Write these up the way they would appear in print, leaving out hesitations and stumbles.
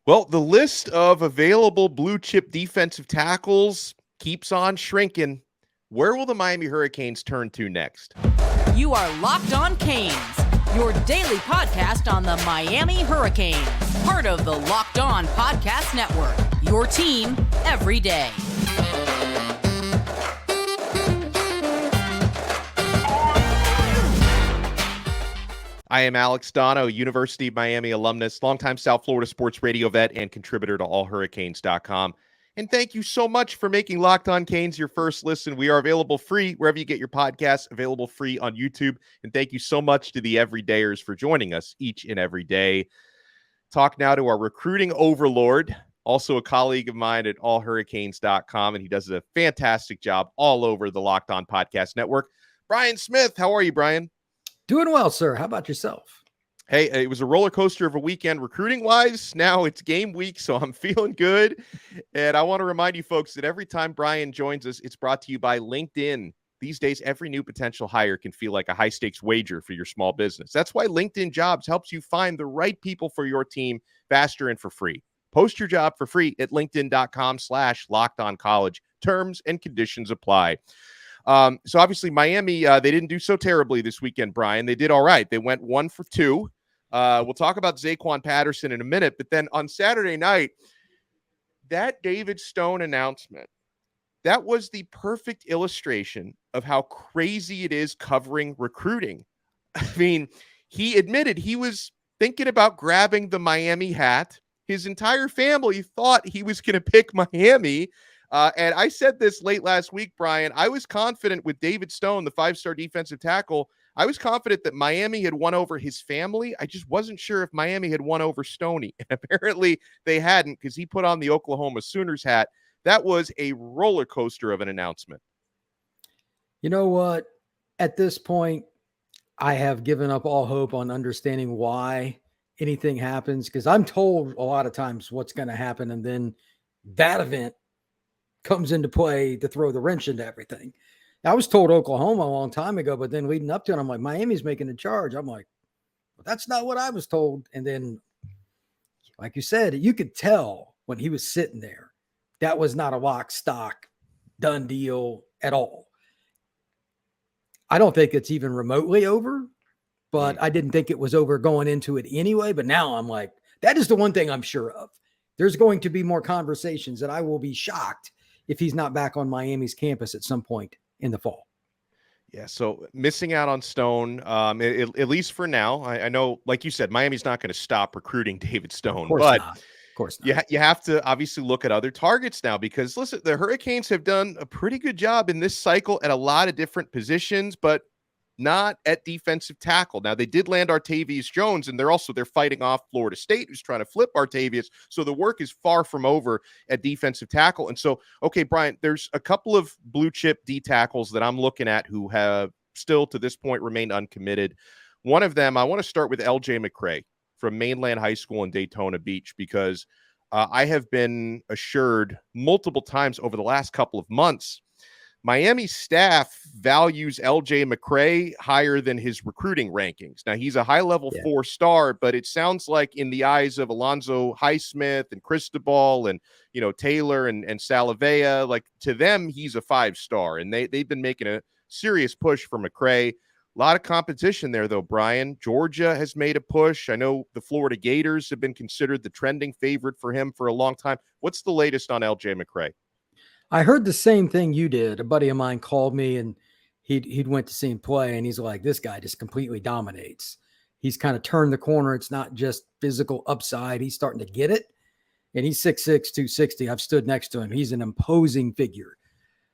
Well, the list of available blue chip defensive tackles keeps on shrinking. Where will the Miami Hurricanes turn to next? You are Locked On Canes, your daily podcast on the Miami Hurricanes, part of the Locked On Podcast Network, your team every day. I am Alex Donno, University of Miami alumnus, longtime South Florida sports radio vet, and contributor to allhurricanes.com. And thank you so much for making Locked On Canes your first listen. We are available free wherever you get your podcasts, available free on YouTube. And thank you so much to the everydayers for joining us each and every day. Talk now to our recruiting overlord, also a colleague of mine at allhurricanes.com, and he does a fantastic job all over the Locked On Podcast Network. Brian Smith, how are you, Brian? Doing well, sir. How about yourself? Hey, it was a roller coaster of a weekend recruiting-wise. Now it's game week, so I'm feeling good. And I want to remind you folks that every time Brian joins us, it's brought to you by LinkedIn. These days, every new potential hire can feel like a high-stakes wager for your small business. That's why LinkedIn Jobs helps you find the right people for your team faster and for free. Post your job for free at linkedin.com/lockedoncollege. Terms and conditions apply. So obviously Miami, they didn't do so terribly this weekend, Brian. They did all right. They went 1 for 2. We'll talk about Zaquan Patterson in a minute, but then on Saturday night, that David Stone announcement, that was the perfect illustration of how crazy it is covering recruiting. I mean, he admitted he was thinking about grabbing the Miami hat. His entire family thought he was going to pick Miami. And I said this late last week, Brian. I was confident with David Stone, the 5-star defensive tackle. I was confident that Miami had won over his family. I just wasn't sure if Miami had won over Stoney. And apparently they hadn't, because he put on the Oklahoma Sooners hat. That was a roller coaster of an announcement. You know what? At this point, I have given up all hope on understanding why anything happens, because I'm told a lot of times what's going to happen, and then that event comes into play to throw the wrench into everything. I was told Oklahoma a long time ago, but then leading up to it, I'm like, Miami's making a charge. I'm like, well, that's not what I was told. And then, like you said, you could tell when he was sitting there, that was not a lock, stock, done deal at all. I don't think it's even remotely over, but I didn't think it was over going into it anyway. But now I'm like, that is the one thing I'm sure of. There's going to be more conversations, and I will be shocked if he's not back on Miami's campus at some point in the fall. Yeah, so missing out on Stone, at least for now. I know, like you said, Miami's not going to stop recruiting David Stone. Of course but not. Of course not. You have to obviously look at other targets now, because, listen, the Hurricanes have done a pretty good job in this cycle at a lot of different positions, but not at defensive tackle. Now, they did land Artavius Jones, and they're fighting off Florida State, who's trying to flip Artavius. So the work is far from over at defensive tackle. And so, okay, Brian, there's a couple of blue chip D tackles that I'm looking at who have still to this point remained uncommitted. One of them, I want to start with LJ McCray from Mainland High School in Daytona Beach, because I have been assured multiple times over the last couple of months, Miami staff values LJ McCray higher than his recruiting rankings. Now, he's a high-level 4-star, but it sounds like in the eyes of Alonzo Highsmith and Cristobal and, Taylor and Salavea, like, to them, he's a 5-star. And they've been making a serious push for McCray. A lot of competition there, though, Brian. Georgia has made a push. I know the Florida Gators have been considered the trending favorite for him for a long time. What's the latest on LJ McCray? I heard the same thing you did. A buddy of mine called me, and he'd went to see him play, and he's like, this guy just completely dominates. He's kind of turned the corner. It's not just physical upside. He's starting to get it. And he's 6'6", 260. I've stood next to him. He's an imposing figure.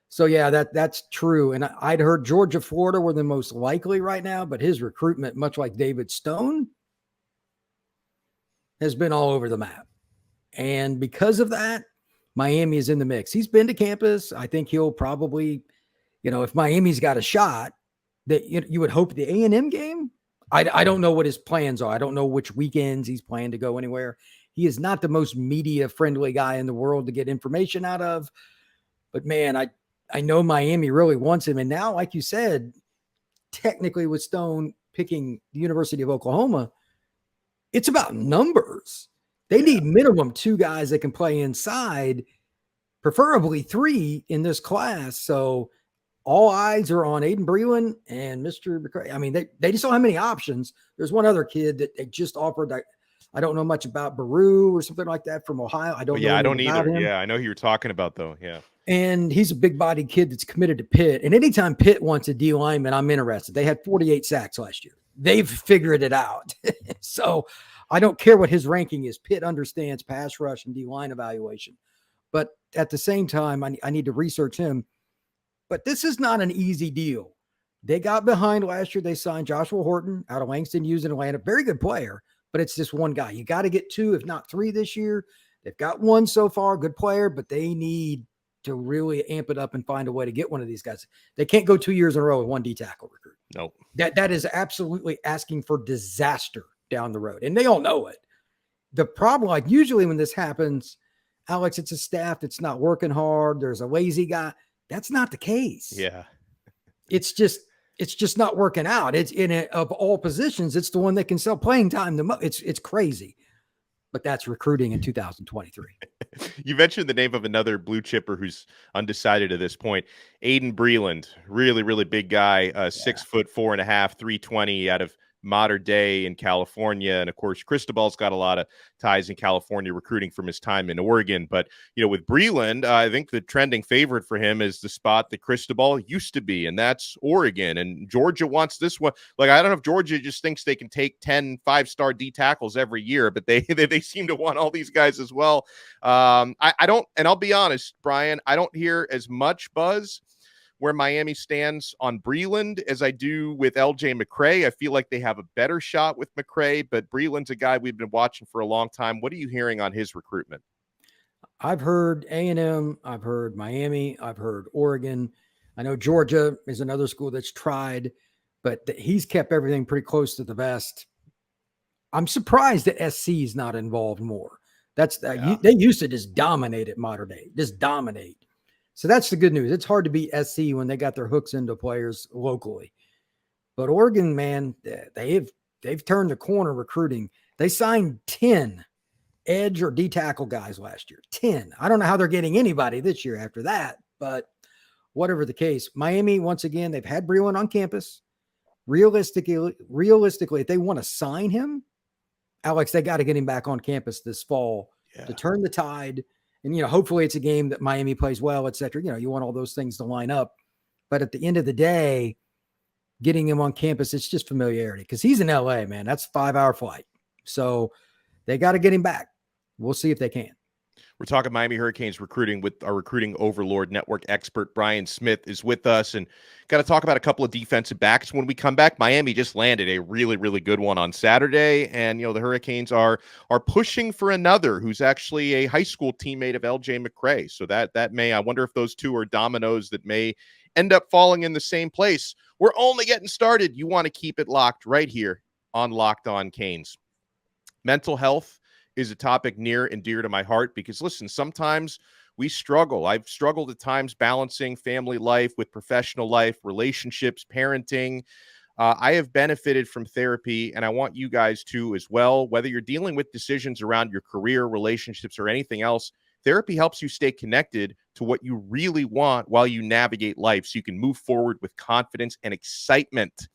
So yeah, that's true. And I'd heard Georgia, Florida were the most likely right now, but his recruitment, much like David Stone, has been all over the map. And because of that, Miami is in the mix. He's been to campus. I think he'll probably, if Miami's got a shot, that you would hope the A&M game. I don't know what his plans are. I don't know which weekends he's planning to go anywhere. He is not the most media-friendly guy in the world to get information out of. But, man, I know Miami really wants him. And now, like you said, technically with Stone picking the University of Oklahoma, it's about numbers. They need minimum 2 guys that can play inside, preferably 3 in this class. So all eyes are on Aiden Breeland and Mr. McCray. I mean, they just don't have many options. There's one other kid that they just offered. I don't know much about Baru or something like that from Ohio. I don't know. Yeah, I don't about either. him. Yeah, I know who you're talking about, though. Yeah. And he's a big-bodied kid that's committed to Pitt. And anytime Pitt wants a D lineman, I'm interested. They had 48 sacks last year. They've figured it out. So I don't care what his ranking is. Pitt understands pass rush and D-line evaluation. But at the same time, I need to research him. But this is not an easy deal. They got behind last year. They signed Joshua Horton out of Langston Hughes in Atlanta. Very good player, but it's just one guy. You got to get 2, if not 3 this year. They've got 1 so far, good player, but they need to really amp it up and find a way to get one of these guys. They can't go 2 years in a row with 1 D tackle recruit. No. That is absolutely asking for disaster down the road. And they all know it. The problem, like usually when this happens, Alex, it's a staff that's not working hard. There's a lazy guy. That's not the case. Yeah. It's just not working out. It's in it of all positions. It's the one that can sell playing time the most. It's crazy, but that's recruiting in 2023. You mentioned the name of another blue chipper who's undecided at this point. Aiden Breeland, really, really big guy, 6'4.5", 320 out of Modern Day in California. And of course, Cristobal's got a lot of ties in California recruiting from his time in Oregon. But, with Breeland, I think the trending favorite for him is the spot that Cristobal used to be, and that's Oregon. And Georgia wants this one. Like, I don't know if Georgia just thinks they can take 10 5-star D tackles every year, but they seem to want all these guys as well. I don't, and I'll be honest, Brian, I don't hear as much buzz where Miami stands on Breeland as I do with LJ McCray. I feel like they have a better shot with McCray, but Breeland's a guy we've been watching for a long time. What are you hearing on his recruitment? I've heard A&M, I've heard Miami, I've heard Oregon. I know Georgia is another school that's tried, but he's kept everything pretty close to the vest. I'm surprised that SC is not involved more. That's they used to just dominate at Modern Day, just dominate. So that's the good news. It's hard to beat SC when they got their hooks into players locally. But Oregon, man, they've turned the corner recruiting. They signed 10 edge or D tackle guys last year. 10. I don't know how they're getting anybody this year after that, but whatever the case. Miami, once again, they've had Breland on campus. Realistically, if they want to sign him, Alex, they got to get him back on campus this fall to turn the tide. And, hopefully it's a game that Miami plays well, et cetera. You want all those things to line up. But at the end of the day, getting him on campus, it's just familiarity because he's in LA, man. That's a 5-hour flight. So they got to get him back. We'll see if they can. We're talking Miami Hurricanes recruiting with our recruiting overlord network expert, Brian Smith, is with us, and got to talk about a couple of defensive backs. When we come back, Miami just landed a really, really good one on Saturday, and, the Hurricanes are pushing for another who's actually a high school teammate of LJ McCray. So that may, I wonder if those two are dominoes that may end up falling in the same place. We're only getting started. You want to keep it locked right here on Locked On Canes. Mental health is a topic near and dear to my heart because, listen, sometimes we struggle. I've struggled at times balancing family life with professional life, relationships, parenting. I have benefited from therapy, and I want you guys to as well. Whether you're dealing with decisions around your career, relationships, or anything else, therapy helps you stay connected to what you really want while you navigate life so you can move forward with confidence and excitement.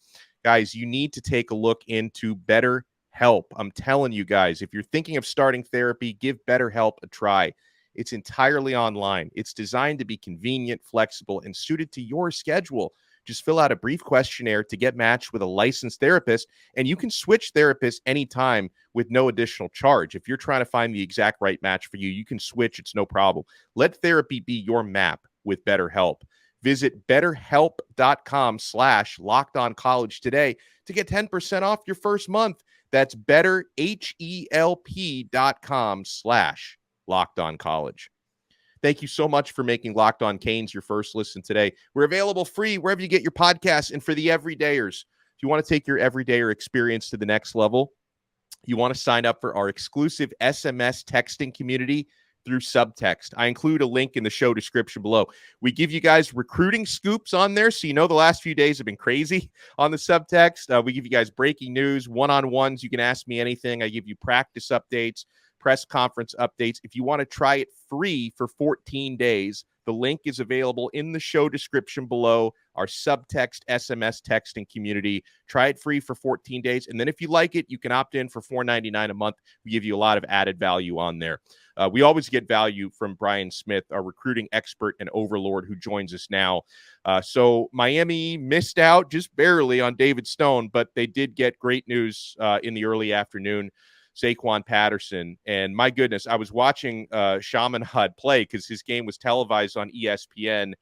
Guys, you need to take a look into BetterHelp. I'm telling you guys, if you're thinking of starting therapy, give BetterHelp a try. It's entirely online. It's designed to be convenient, flexible, and suited to your schedule. Just fill out a brief questionnaire to get matched with a licensed therapist, and you can switch therapists anytime with no additional charge. If you're trying to find the exact right match for you, you can switch. It's no problem. Let therapy be your map with BetterHelp. Visit betterhelp.com/lockedoncollege today to get 10% off your first month. That's betterhelp.com/lockedoncollege. Thank you so much for making Locked On Canes your first listen today. We're available free wherever you get your podcasts. And for the everydayers, if you want to take your everydayer experience to the next level, you want to sign up for our exclusive SMS texting community through Subtext. I include a link in the show description below. We give you guys recruiting scoops on there, so the last few days have been crazy on the Subtext. We give you guys breaking news, one-on-ones. You can ask me anything. I give you practice updates, press conference updates. If you want to try it free for 14 days, the link is available in the show description below, our subtext SMS texting community. Try it free for 14 days. And then if you like it, you can opt in for $4.99 a month. We give you a lot of added value on there. We always get value from Brian Smith, our recruiting expert and overlord who joins us now. So Miami missed out just barely on David Stone, but they did get great news in the early afternoon. Zaquan Patterson. And my goodness, I was watching Chaminade play because his game was televised on ESPN.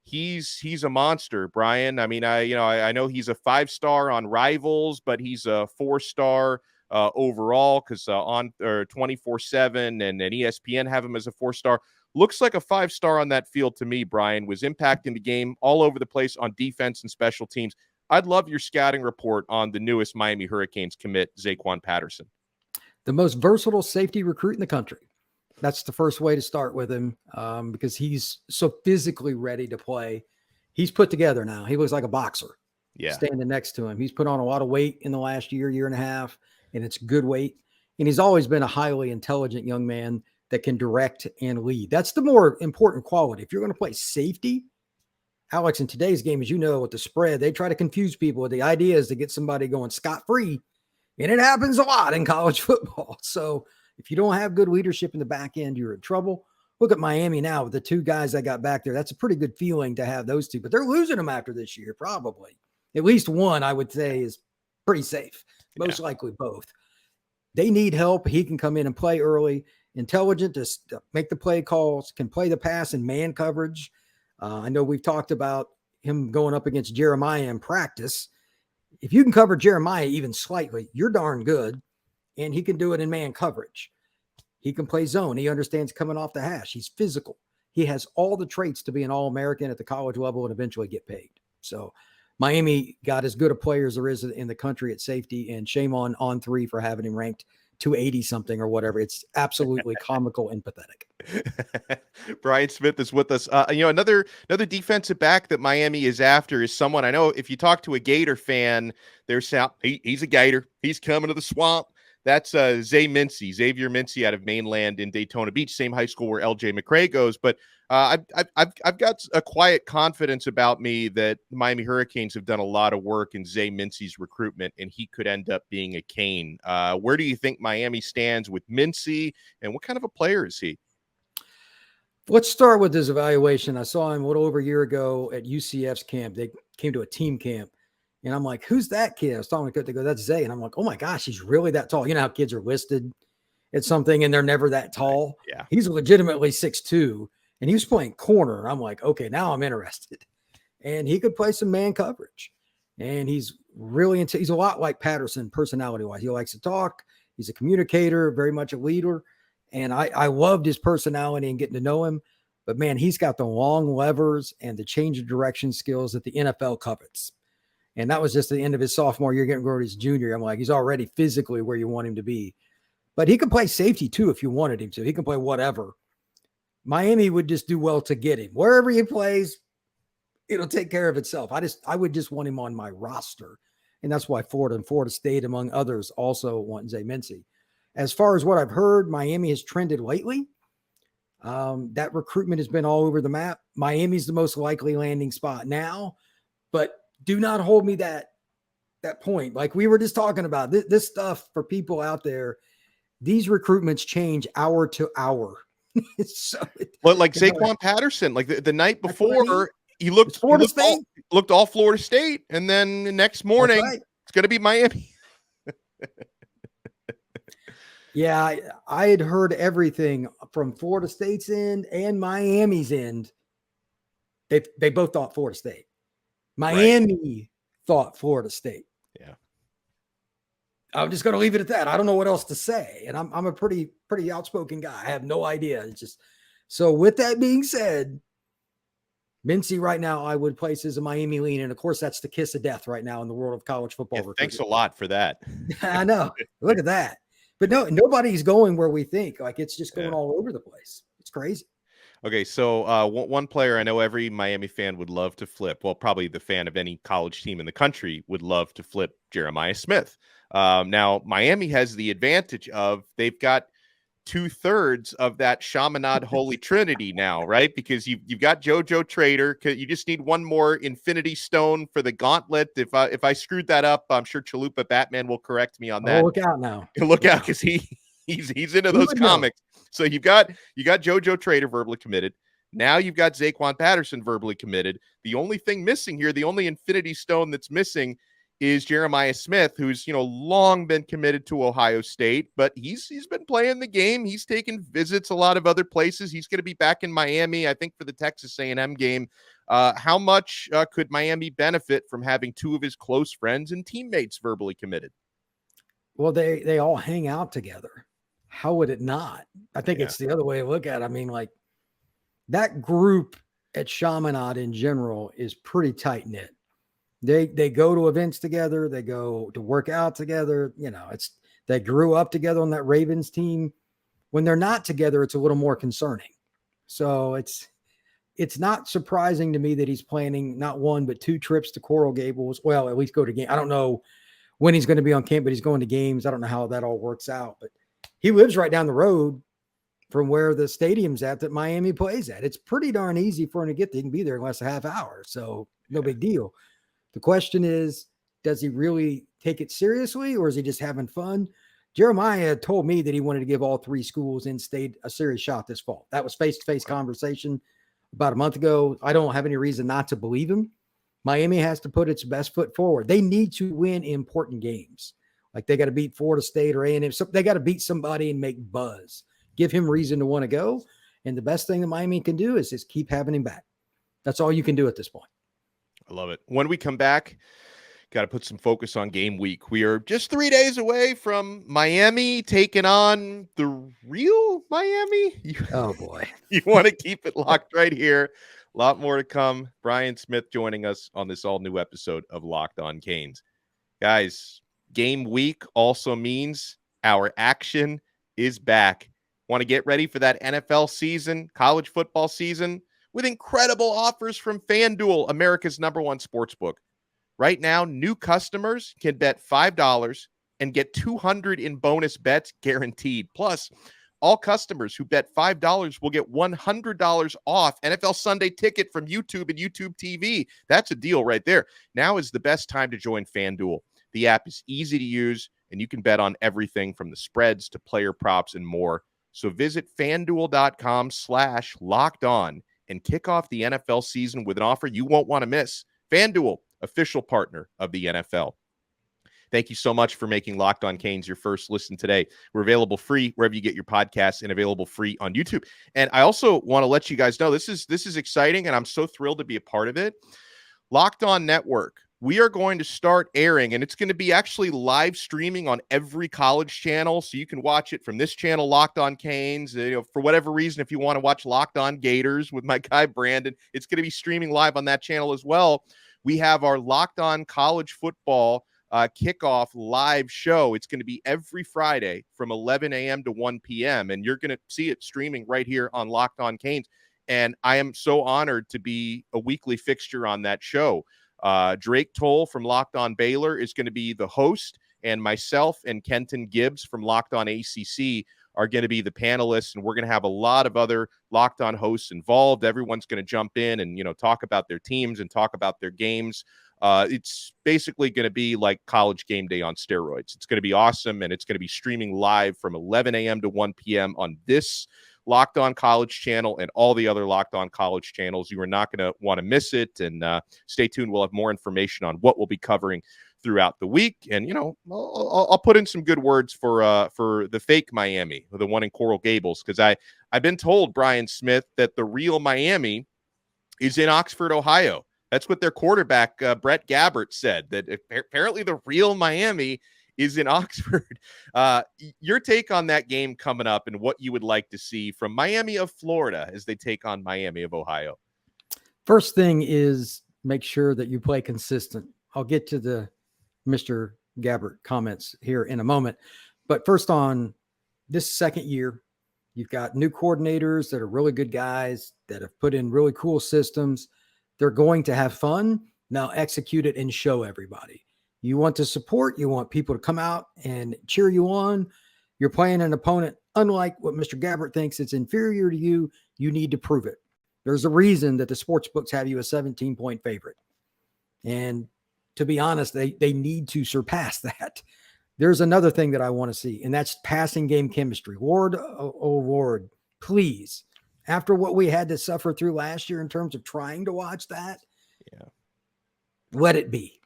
He's a monster, Brian. I mean, I know he's a 5-star on Rivals, but he's a 4-star overall because on 24/7 and ESPN have him as a 4-star. Looks like a 5-star on that field to me, Brian. Was impacting the game all over the place on defense and special teams. I'd love your scouting report on the newest Miami Hurricanes commit, Zaquan Patterson. The most versatile safety recruit in the country. That's the first way to start with him because he's so physically ready to play. He's put together now. He looks like a boxer standing next to him. He's put on a lot of weight in the last year and a half, and it's good weight. And he's always been a highly intelligent young man that can direct and lead. That's the more important quality. If you're going to play safety, Alex, in today's game, as you know, with the spread, they try to confuse people. The idea is to get somebody going scot-free. And it happens a lot in college football. So if you don't have good leadership in the back end, you're in trouble. Look at Miami now with the 2 guys that got back there. That's a pretty good feeling to have those 2, but they're losing them after this year, probably. At least one, I would say, is pretty safe. Most likely both. They need help. He can come in and play early, intelligent to make the play calls, can play the pass in man coverage. I know we've talked about him going up against Jeremiah in practice. If you can cover Jeremiah even slightly, you're darn good. And he can do it in man coverage. He can play zone. He understands coming off the hash. He's physical. He has all the traits to be an All-American at the college level and eventually get paid. So Miami got as good a player as there is in the country at safety, and shame on 3 for having him ranked 280 something or whatever. It's absolutely comical and pathetic. Brian Smith is with us. Another defensive back that Miami is after is someone I know. If you talk to a Gator fan, he's a Gator. He's coming to the swamp. That's Zay Mincey, Xavier Mincy out of Mainland in Daytona Beach, same high school where LJ McCray goes. But I've got a quiet confidence about me that the Miami Hurricanes have done a lot of work in Zay Mincey's recruitment, and he could end up being a Cane. Where do you think Miami stands with Mincy, and what kind of a player is he? Let's start with his evaluation. I saw him a little over a year ago at UCF's camp. They came to a team camp. And I'm like, who's that kid? I was talking to the coach. They go, that's Zay. And I'm like, oh my gosh, he's really that tall. You know how kids are listed at something and they're never that tall. Yeah. He's legitimately 6'2", and he was playing corner. I'm like, okay, now I'm interested. And he could play some man coverage. And he's really he's a lot like Patterson personality-wise. He likes to talk. He's a communicator, very much a leader. And I loved his personality and getting to know him. But man, he's got the long levers and the change of direction skills that the NFL covets. And that was just the end of his sophomore year, getting going to his junior. I'm like, he's already physically where you want him to be. But he can play safety too if you wanted him to. He can play whatever. Miami would just do well to get him. Wherever he plays, it'll take care of itself. I would just want him on my roster. And that's why Florida and Florida State, among others, also want Zay Mincey. As far as what I've heard, Miami has trended lately. That recruitment has been all over the map. Miami's the most likely landing spot now. But do not hold me that point. Like we were just talking about this stuff for people out there. These recruitments change hour to hour. Like Zaquan Patterson, like the night before, he looked all Florida State, and then the next morning it's going to be Miami. Yeah, I had heard everything from Florida State's end and Miami's end. They both thought Florida State. Miami thought Florida State. Yeah. I'm just going to leave it at that. I don't know what else to say. And I'm a pretty outspoken guy. I have no idea. It's just, so with that being said, Mincy right now, I would place as a Miami lean. And of course, that's the kiss of death right now in the world of college football. Yeah, thanks a lot for that. I know. Look at that. But no, nobody's going where we think. Like it's just going all over the place. It's crazy. Okay, so one player I know every Miami fan would love to flip. Well, probably the fan of any college team in the country would love to flip Jeremiah Smith. Now, Miami has the advantage of they've got 2/3 of that Chaminade Holy Trinity now, right? Because you've got JoJo Trader. You just need one more Infinity Stone for the gauntlet. If I screwed that up, I'm sure Chalupa Batman will correct me on that. Oh, look out now. Look out, because he's into those comics. So you got JoJo Trader verbally committed. Now you've got Zaquan Patterson verbally committed. The only thing missing here, the only Infinity Stone that's missing, is Jeremiah Smith, who's long been committed to Ohio State, but he's been playing the game. He's taken visits a lot of other places. He's going to be back in Miami, I think, for the Texas A&M game. How much could Miami benefit from having two of his close friends and teammates verbally committed? Well, they all hang out together. How would it not? I think it's the other way to look at it. I mean, like, that group at Chaminade in general is pretty tight knit. They go to events together. They go to work out together. They grew up together on that Ravens team. When they're not together, it's a little more concerning. So it's not surprising to me that he's planning not one, but 2 trips to Coral Gables. Well, at least go to game. I don't know when he's going to be on camp, but he's going to games. I don't know how that all works out, but he lives right down the road from where the stadium's at that Miami plays at. It's pretty darn easy for him to get there. He can be there in less than a half hour. So no big deal. The question is, does he really take it seriously, or is he just having fun? Jeremiah told me that he wanted to give all 3 schools in state a serious shot this fall. That was face-to-face conversation about a month ago. I don't have any reason not to believe him. Miami has to put its best foot forward. They need to win important games. Like, they got to beat Florida State or A&M. So they got to beat somebody and make buzz. Give him reason to want to go. And the best thing that Miami can do is just keep having him back. That's all you can do at this point. I love it. When we come back, got to put some focus on game week. We are just 3 days away from Miami taking on the real Miami. Oh, boy. You want to keep it locked right here. A lot more to come. Brian Smith joining us on this all-new episode of Locked On Canes. Guys, game week also means our action is back. Want to get ready for that NFL season, college football season, with incredible offers from FanDuel, America's #1 sportsbook. Right now, new customers can bet $5 and get $200 in bonus bets guaranteed. Plus, all customers who bet $5 will get $100 off NFL Sunday Ticket from YouTube and YouTube TV. That's a deal right there. Now is the best time to join FanDuel. The app is easy to use, and you can bet on everything from the spreads to player props and more. So visit FanDuel.com/lockedon and kick off the NFL season with an offer you won't want to miss. FanDuel, official partner of the NFL. Thank you so much for making Locked On Canes your first listen today. We're available free wherever you get your podcasts and available free on YouTube. And I also want to let you guys know this is exciting, and I'm so thrilled to be a part of it. Locked On Network, we are going to start airing, and it's going to be actually live streaming on every college channel, so you can watch it from this channel, Locked On Canes. For whatever reason, if you want to watch Locked On Gators with my guy Brandon, it's going to be streaming live on that channel as well. We have our Locked On College Football kickoff live show. It's going to be every Friday from 11 a.m. to 1 p.m., and you're going to see it streaming right here on Locked On Canes. And I am so honored to be a weekly fixture on that show. Drake Toll from Locked On Baylor is going to be the host, and myself and Kenton Gibbs from Locked On ACC are going to be the panelists, and we're going to have a lot of other Locked On hosts involved. Everyone's going to jump in and, talk about their teams and talk about their games. It's basically going to be like College Game Day on steroids. It's going to be awesome, and it's going to be streaming live from 11 a.m. to 1 p.m. on this Locked On College channel and all the other Locked On College channels. You are not going to want to miss it, and stay tuned. We'll have more information on what we'll be covering throughout the week. And, I'll put in some good words for the fake Miami, the one in Coral Gables, because I've been told, Brian Smith, that the real Miami is in Oxford, Ohio. That's what their quarterback, Brett Gabbert, said, that apparently the real Miami is in Oxford. Your take on that game coming up and what you would like to see from Miami of Florida as they take on Miami of Ohio? First thing is make sure that you play consistent. I'll get to the Mr. Gabbert comments here in a moment. But first, on this second year, you've got new coordinators that are really good guys that have put in really cool systems. They're going to have fun. Now execute it and show everybody. You want to support, you want people to come out and cheer you on. You're playing an opponent unlike what Mr. Gabbert thinks it's inferior to you, you need to prove it. There's a reason that the sports books have you a 17-point favorite. And to be honest, they need to surpass that. There's another thing that I want to see, and that's passing game chemistry. Ward, Ward, please. After what we had to suffer through last year in terms of trying to watch that, let it be.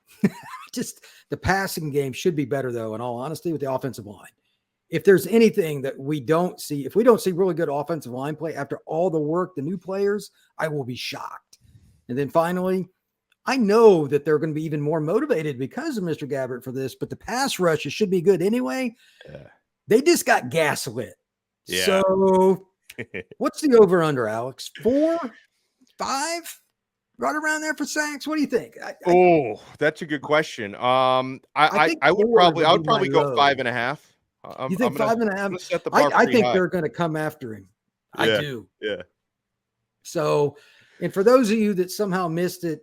Just the passing game should be better, though, in all honesty, with the offensive line. If there's anything that we don't see, if we don't see really good offensive line play after all the work, the new players, I will be shocked. And then finally, I know that they're going to be even more motivated because of Mr. Gabbert for this, but the pass rushes should be good anyway. Yeah. They just got gaslit. Yeah. So what's the over-under, Alex? 4, 5? Right around there for sacks. What do you think? That's a good question. I would probably go 5.5. You think 5.5? I think they're going to come after him. I do. Yeah. So, and for those of you that somehow missed it,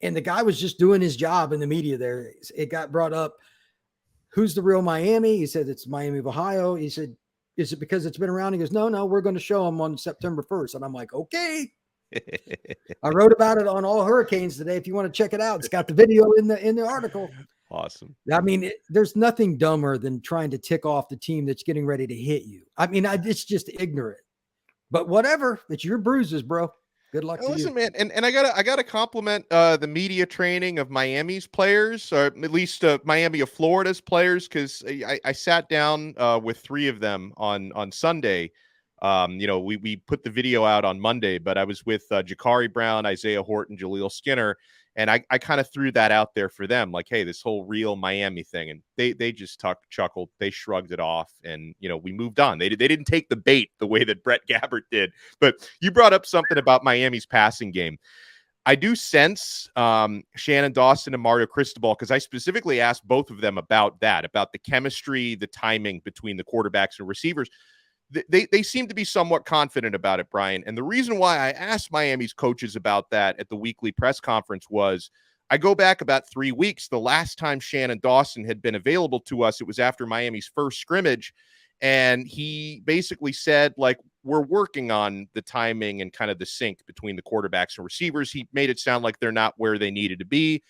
and the guy was just doing his job in the media there, it got brought up. Who's the real Miami? He said it's Miami of Ohio. He said, is it because it's been around? He goes, no, we're going to show him on September 1st. And I'm like, okay. I wrote about it on All Hurricanes today. If you want to check it out, it's got the video in the article. Awesome. I mean, there's nothing dumber than trying to tick off the team that's getting ready to hit you. I mean, it's just ignorant. But whatever, it's your bruises, bro. Good luck to you. Man, and I gotta compliment the media training of Miami's players, or at least Miami of Florida's players, because I sat down with 3 of them on Sunday. We put the video out on Monday, but I was with Jakari Brown, Isaiah Horton, Jaleel Skinner, and I kind of threw that out there for them, like, hey, this whole real Miami thing, and they just chuckled, they shrugged it off, and we moved on. They didn't take the bait the way that Brett Gabbert did. But you brought up something about Miami's passing game. I do sense Shannon Dawson and Mario Cristobal, because I specifically asked both of them about that, about the chemistry, the timing between the quarterbacks and receivers. They seem to be somewhat confident about it, Brian. And the reason why I asked Miami's coaches about that at the weekly press conference was I go back about 3 weeks. The last time Shannon Dawson had been available to us, it was after Miami's first scrimmage. And he basically said, like, we're working on the timing and kind of the sync between the quarterbacks and receivers. He made it sound like they're not where they needed to be.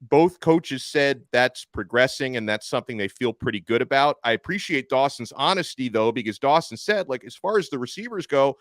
Both coaches said that's progressing, and that's something they feel pretty good about. I appreciate Dawson's honesty, though, because Dawson said, like, as far as the receivers go,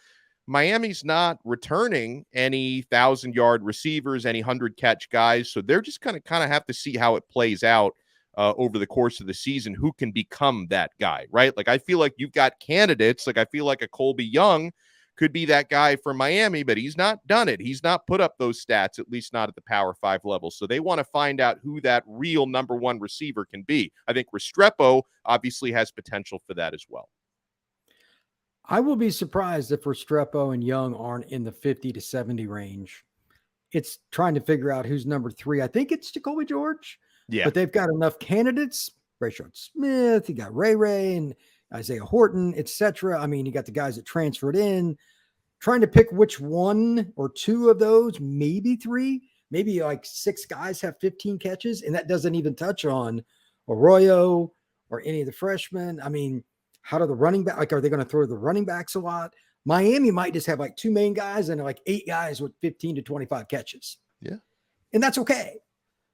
Miami's not returning any 1,000-yard receivers, any 100-catch guys. So they're just kind of have to see how it plays out over the course of the season, who can become that guy, right? Like, I feel like you've got candidates. Like, I feel like a Colby Young could be that guy for Miami, but he's not done it. He's not put up those stats, at least not at the Power 5 level. So they want to find out who that real number 1 receiver can be. I think Restrepo obviously has potential for that as well. I will be surprised if Restrepo and Young aren't in the 50 to 70 range. It's trying to figure out who's number 3. I think it's Jacoby George. Yeah. But they've got enough candidates. Rayshard Smith, you got Ray and Isaiah Horton, etc. I mean, you got the guys that transferred in, trying to pick which 1 or 2 of those, maybe 3, maybe like 6 guys have 15 catches. And that doesn't even touch on Arroyo or any of the freshmen. I mean, how do the running back, like, are they going to throw the running backs a lot? Miami might just have like 2 main guys and like 8 guys with 15 to 25 catches. Yeah. And that's okay.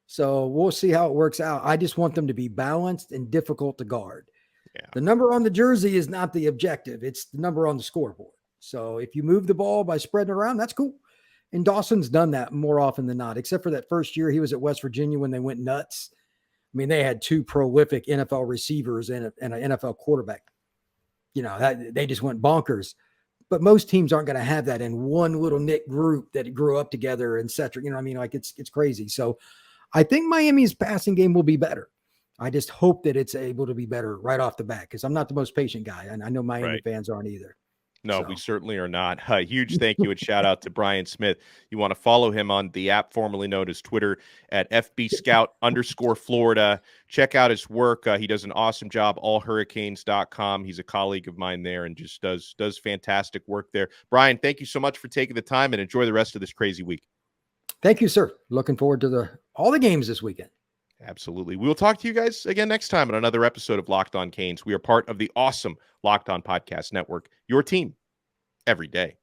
So we'll see how it works out. I just want them to be balanced and difficult to guard. Yeah. The number on the jersey is not the objective. It's the number on the scoreboard. So if you move the ball by spreading around, that's cool. And Dawson's done that more often than not, except for that first year he was at West Virginia when they went nuts. I mean, they had 2 prolific NFL receivers and an NFL quarterback. They just went bonkers. But most teams aren't going to have that in one little knit group that grew up together, et cetera. You know what I mean? Like, it's crazy. So I think Miami's passing game will be better. I just hope that it's able to be better right off the bat, because I'm not the most patient guy, and I know Miami fans aren't either. No, we certainly are not. Huge thank you and shout out to Brian Smith. You want to follow him on the app formerly known as Twitter at FBScout_Florida. Check out his work. He does an awesome job, allhurricanes.com. He's a colleague of mine there and just does fantastic work there. Brian, thank you so much for taking the time, and enjoy the rest of this crazy week. Thank you, sir. Looking forward to all the games this weekend. Absolutely. We will talk to you guys again next time on another episode of Locked On Canes. We are part of the awesome Locked On Podcast Network, your team every day.